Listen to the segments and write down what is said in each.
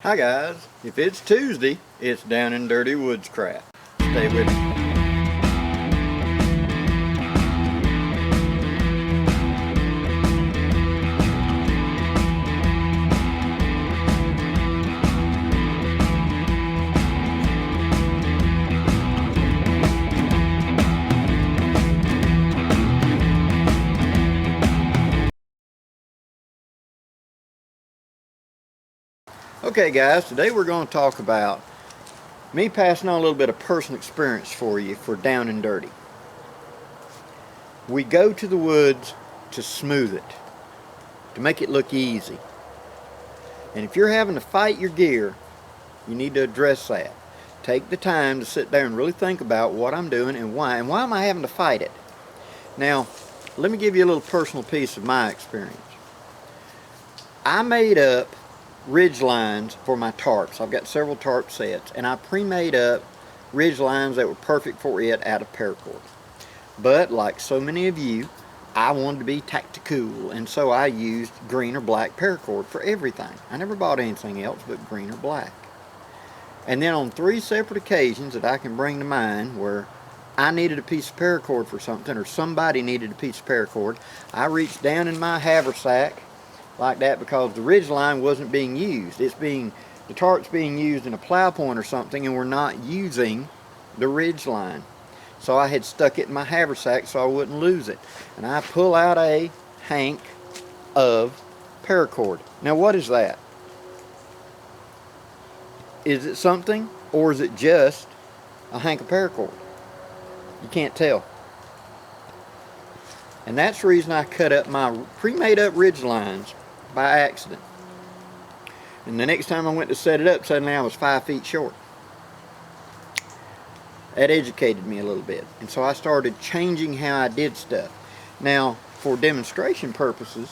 Hi guys, if it's Tuesday, it's Down and Dirty Woodscraft. Stay with me. Okay guys, today we're going to talk about me passing on a little bit of personal experience for you for Down and Dirty. We go to the woods to smooth it, to make it look easy. And if you're having to fight your gear, you need to address that. Take the time to sit there and really think about what I'm doing and why am I having to fight it. Now, let me give you a little personal piece of my experience. I made up ridge lines for my tarps. I've got several tarp sets, and I pre-made up ridge lines that were perfect for it out of paracord. But like so many of you, I wanted to be tactical, and so I used green or black paracord for everything. I never bought anything else but green or black. And then on 3 separate occasions that I can bring to mind where I needed a piece of paracord for something, or somebody needed a piece of paracord, I reached down in my haversack like that, because the ridge line wasn't being used. The tarp's being used in a plow point or something, and we're not using the ridge line. So I had stuck it in my haversack so I wouldn't lose it. And I pull out a hank of paracord. Now what is that? Is it something, or is it just a hank of paracord? You can't tell. And that's the reason I cut up my pre-made up ridge lines by accident. And the next time I went to set it up, suddenly I was 5 feet short. That educated me a little bit, and so I started changing how I did stuff. Now, for demonstration purposes,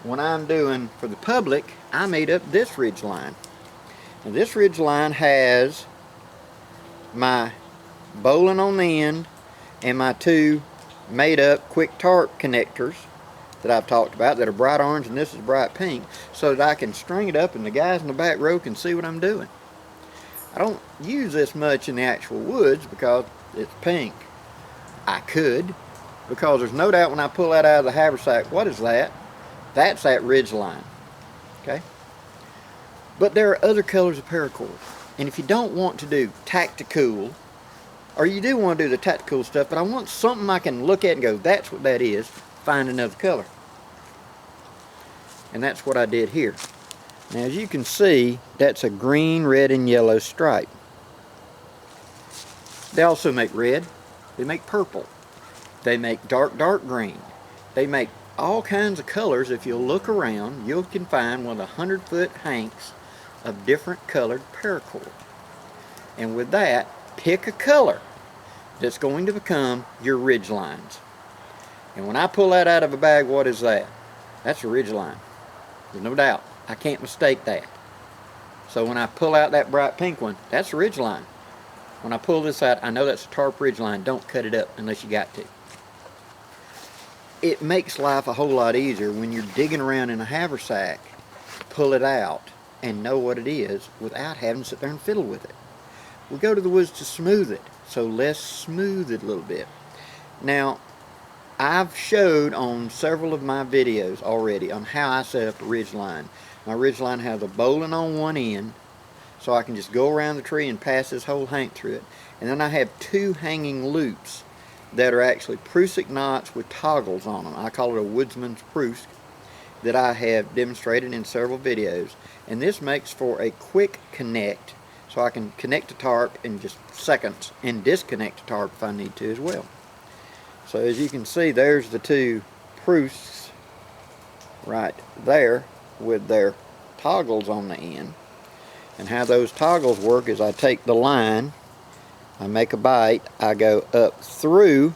when I'm doing for the public, I made up this ridge line. Now this ridge line has my bowline on the end and my 2 made up quick tarp connectors that I've talked about that are bright orange, and this is bright pink, so that I can string it up and the guys in the back row can see what I'm doing. I don't use this much in the actual woods because it's pink. I could, because there's no doubt when I pull that out of the haversack, what is that? That's that ridge line. Okay? But there are other colors of paracord. And if you don't want to do tactical, or you do want to do the tactical stuff, but I want something I can look at and go, that's what that is, find another color. And that's what I did here. Now as you can see, that's a green, red, and yellow stripe. They also make red, they make purple, they make dark green, they make all kinds of colors. If you'll look around, you can find one of the 100-foot hanks of different colored paracord. And with that, pick a color that's going to become your ridge lines. And when I pull that out of a bag, what is that? That's a ridge line. There's no doubt. I can't mistake that. So when I pull out that bright pink one, that's a ridge line. When I pull this out, I know that's a tarp ridge line. Don't cut it up unless you got to. It makes life a whole lot easier when you're digging around in a haversack, pull it out and know what it is without having to sit there and fiddle with it. We go to the woods to smooth it, so let's smooth it a little bit. Now, I've showed on several of my videos already on how I set up a ridge line. My ridge line has a bowline on one end, so I can just go around the tree and pass this whole hank through it. And then I have 2 hanging loops that are actually prusik knots with toggles on them. I call it a woodsman's prusik, that I have demonstrated in several videos. And this makes for a quick connect, so I can connect the tarp in just seconds and disconnect the tarp if I need to as well. So as you can see, there's the 2 prusks right there with their toggles on the end. And how those toggles work is I take the line, I make a bite, I go up through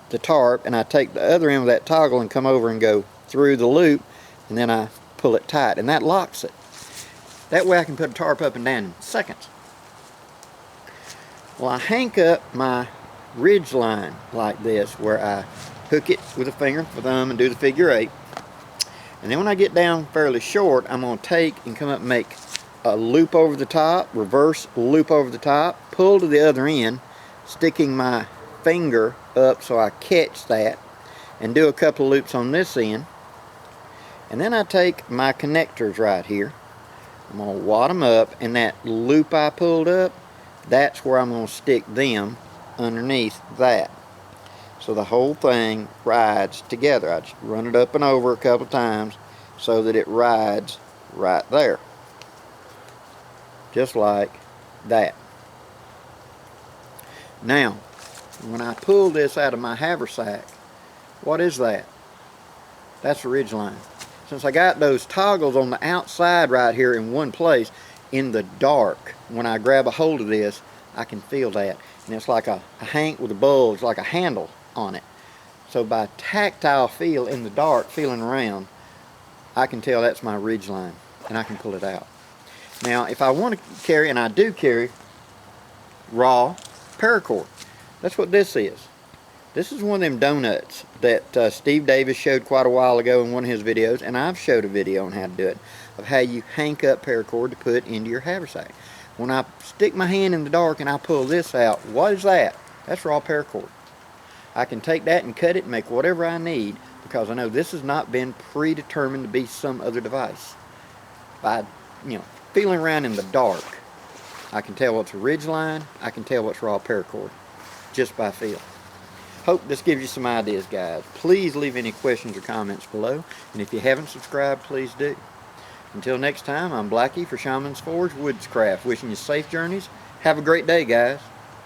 the tarp, and I take the other end of that toggle and come over and go through the loop, and then I pull it tight, and that locks it. That way I can put a tarp up and down in seconds. Well, I hank up my ridge line like this, where I hook it with a finger, with a thumb, and do the figure 8. And then when I get down fairly short, I'm going to take and come up and make a loop over the top, reverse loop over the top, pull to the other end, sticking my finger up so I catch that, and do a couple of loops on this end. And then I take my connectors right here, I'm going to wad them up, and that loop I pulled up, that's where I'm going to stick them underneath that. So the whole thing rides together. I just run it up and over a couple times so that it rides right there. Just like that. Now, when I pull this out of my haversack, what is that? That's a ridgeline. Since I got those toggles on the outside right here in one place, in the dark, when I grab a hold of this, I can feel that. And it's like a hank with a bulge, like a handle on it. So by tactile feel in the dark, feeling around, I can tell that's my ridgeline, and I can pull it out. Now, if I want to carry, and I do carry, raw paracord. That's what this is. This is one of them donuts that Steve Davis showed quite a while ago in one of his videos, and I've showed a video on how to do it, of how you hank up paracord to put into your haversack. When I stick my hand in the dark and I pull this out, what is that? That's raw paracord. I can take that and cut it and make whatever I need, because I know this has not been predetermined to be some other device. By, feeling around in the dark, I can tell what's a ridgeline, I can tell what's raw paracord, just by feel. Hope this gives you some ideas, guys. Please leave any questions or comments below, and if you haven't subscribed, please do. Until next time, I'm Blackie for Shaman's Forge Woodscraft, wishing you safe journeys. Have a great day, guys.